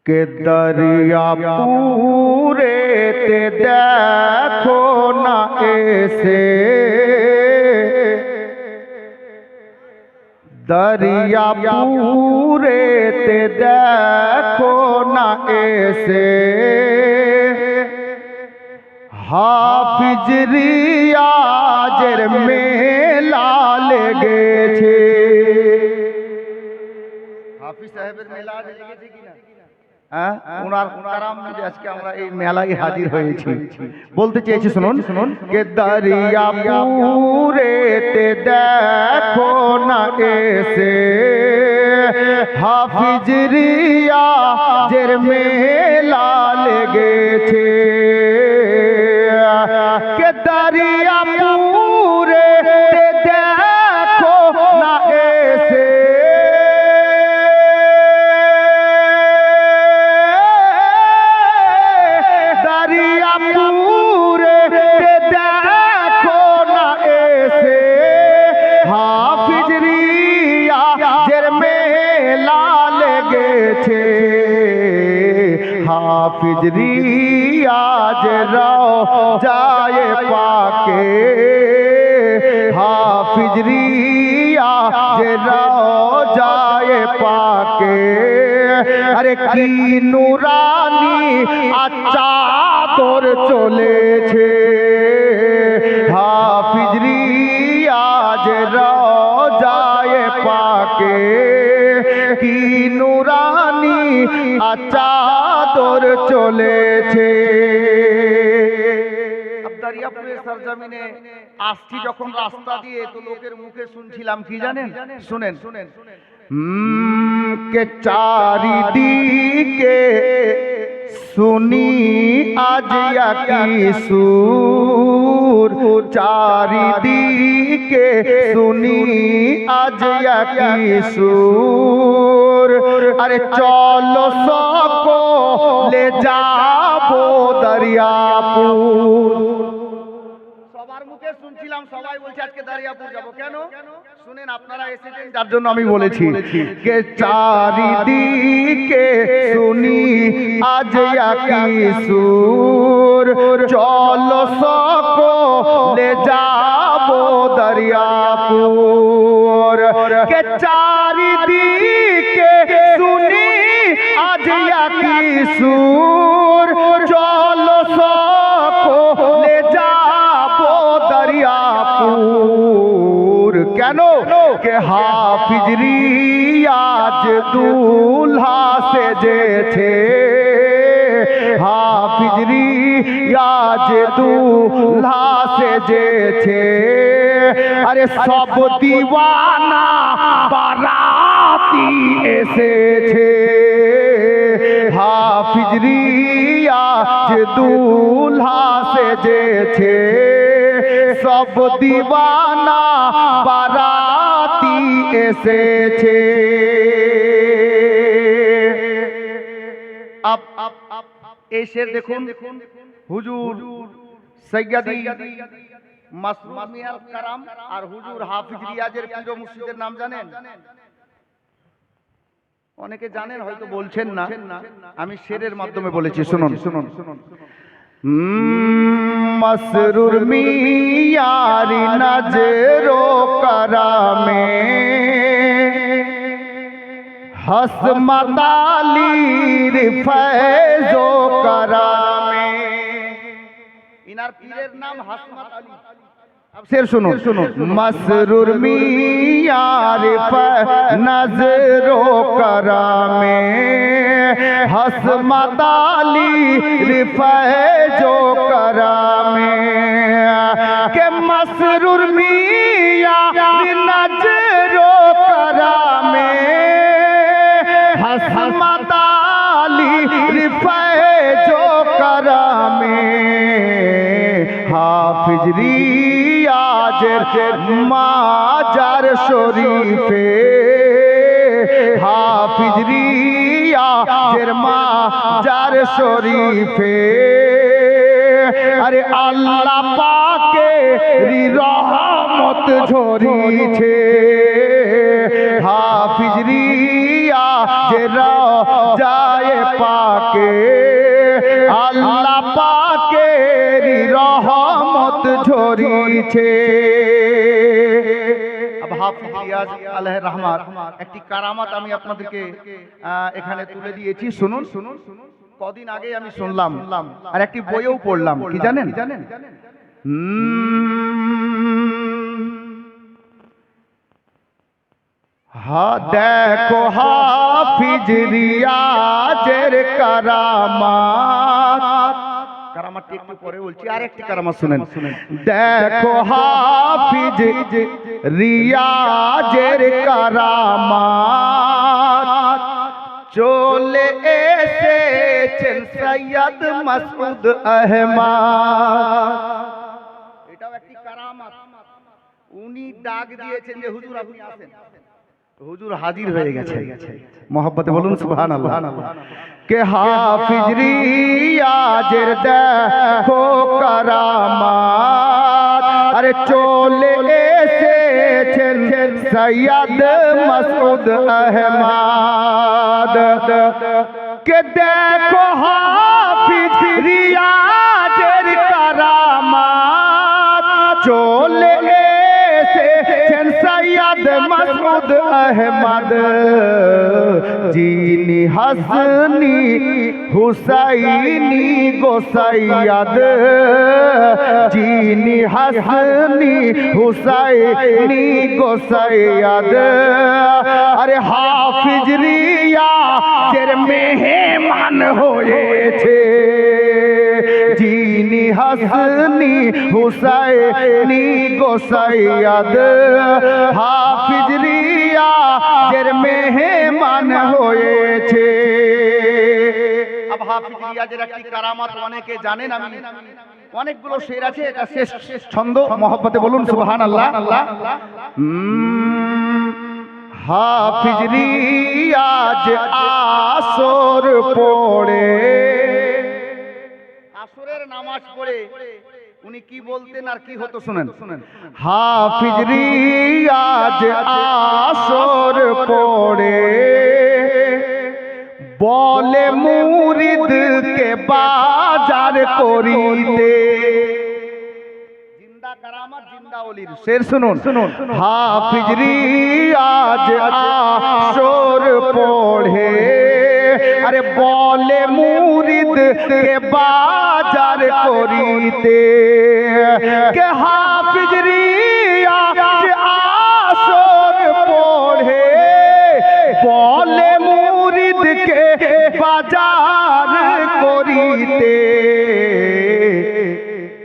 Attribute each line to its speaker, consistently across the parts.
Speaker 1: के दरिया पूरे ते देखो ना ऐसे, दरिया पूरे ते देखो ना ऐसे, हाफिज रियाजेर मेला लेगेছে। হাফিজ সাহেবের মেলা লেগেছে কিনা? ওনার কারাম নিয়ে আজকে আমরা এই মেলায় হাজির হয়েছি। বলতে চেয়েছি শুনুন শুনুন, কে দরিয়া পুরে তে দেখো না এসে, হাফিজ রিয়াজের মেলা লেগেছে। কে দরিয়া পুরে তে দেখো না এসে, दरिया पूरे ते देखो ना ऐसे, हाफिज रियाजेर मेला लेगेছে। हाफिज रियाजेर রওজায়ে পাকে, हाफिज रियाजेर রওজায়ে পাকে, अरे की नूरानी চাদর চলেছে। হাফিজ রিয়াজের রওজায়ে পাকে, কি নূরানি চাদর চলেছে। দরিয়াপুরের সরজমিনে আসছি যখন রাস্তা দিয়ে, তো লোকের মুখে শুনছিলাম কি জানেন? শুনেন শুনেন, के চারিদিকে सुनी आज की सुर, चारिदिके सुनी आज की सुर, अरे चलो सबको ले जाबो दरियापुर। সবার মুখে শুনছিলাম, সবাই বলছে আজকে দরিয়াপুর যাব। কেন? শুনেন, আপনারা এসেছেন যার জন্য আমি বলেছি। কে চারিদিকে শুনি আজ কি সুর, চলো সকলে যাবো দরিয়াপুর। কে চারিদিকে শুনি আজ কি সুর, চলো সকলে যাবো দরিয়াপুর। কেন? কে হাফিজ রিয়াজ দুলহা সেজেছে, হাফিজ রিয়াজ দুলহা সেজেছে, আরে সব দিওয়ানা বারাতি এসেছে। হাফিজ রিয়াজ দুলহা সেজেছে, সব দিওয়ানা বারাতি এসেছে। এই শের দেখুন, হুজুর সৈয়দি মাসরুর মিয়াল কারাম আর হুজুর হাফিজ রিয়াজের পীর ও মুর্শিদের নাম জানেন? অনেকে জানেন, হয়তো বলছেন না। আমি শেরের মাধ্যমে বলেছি, শুনুন শুনুন শুনুন। मसरूर मियारी नजरो करामे, हसमतालीर फैजो करामे। इनार पीरेर नाम हसमत अली। अब शेर सुनो सुनो, मसरूर मियार नजरो करामे, हसमत अली फैजो करामे। के मसरूर मियार नजरो करामे, हसमत अली फैजो करामे। हाफिज रियाजेर माजार शरीफे, हाफिज रियाजेर माजार शरीफे, अरे আল্লাহ পাকের রহমত ঝরিছে। হাফিজ রিয়া যে রওজায়ে পাকে আল্লাহ পাকের রহমত ঝরিছে। হাফিজ রিয়াজ আলাইহির রহমাত একটি কারামাত আমি আপনাদেরকে এখানে তুলে দিয়েছি, শুনুন। কদিন আগে আমি শুনলাম আর একটি বইও পড়লাম, কি জানেন? দেখো হাফিজ রিয়াজের কারামাত, কারামাতটি একটু পরে বলছি, আর একটি কারামাত শুনেন। দেখো হাফিজ রিয়াজের কারামাত, চলে এসেছেন সৈয়দ মাসউদ আহমদ। এটাও একটি কারামাত। উনি ডাক দিয়েছেন যে হুজুর আপনি আসেন, হুজুর হাজির হয়ে গেছে। মোহাব্বতে বলুন সুবহানাল্লাহ। কে হাফিজ রিয়াজের দেখো কারামাত, আরে চলে এসেছেন সৈয়দ মাসউদ আহমদ। কে দেখো হাফিজ রিয়াজের কারামাত, চলে এসেছেন সৈয়দ মাসউদ আহমদ। যিনি হাসনি হুসাইনি গো সৈয়দ, যিনি হাসনি হুসাইনি গো সৈয়দ। আরে হাফিজ রিয়াজের মেহমান হয়েছে, যিনি হাসনি হুসাইনি গো সৈয়দ। হাফিজ রিয়াজের মেহমান হয়েছে। হাফিজ রিয়াজের একটি কারামাত অনেকে জানেন, আমি অনেকগুলো শের আছে, এটা শেষ ছন্দ। মহব্বতে বলুন সুবহানাল্লাহ। হাফিজ রিয়াজ আসর পড়ে, আসরের নামাজ পড়ে উনি কি বলতেন আর কি হতো শুনেন। হাফিজ রিয়াজ আসর পড়ে বলে মুরিদকে বাজার করিতে। জিন্দা কারামাত, জিন্দা ওলির শের শুনুন। হাফিজ রিয়াজ আসর পড়ে, আরে বলে মুরিদকে বাজার করিতে। কে হাফিজ রিয়াজ আসর পড়ে বলে মুরিদকে বাজার করিতে।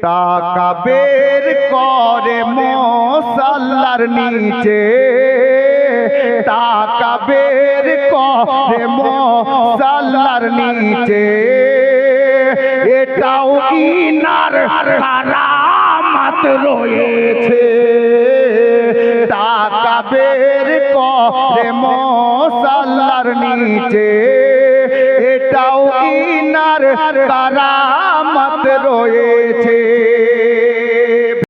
Speaker 1: টাকা বের করে মুসাল্লার নিচে, টাকা বের করে মুসাল্লার নিচে। এটাও ইনার কারামাত রয়েছে, টাকা বের করে মুসাল্লার নিচে। এটাও ইনার কারামাত রয়েছে।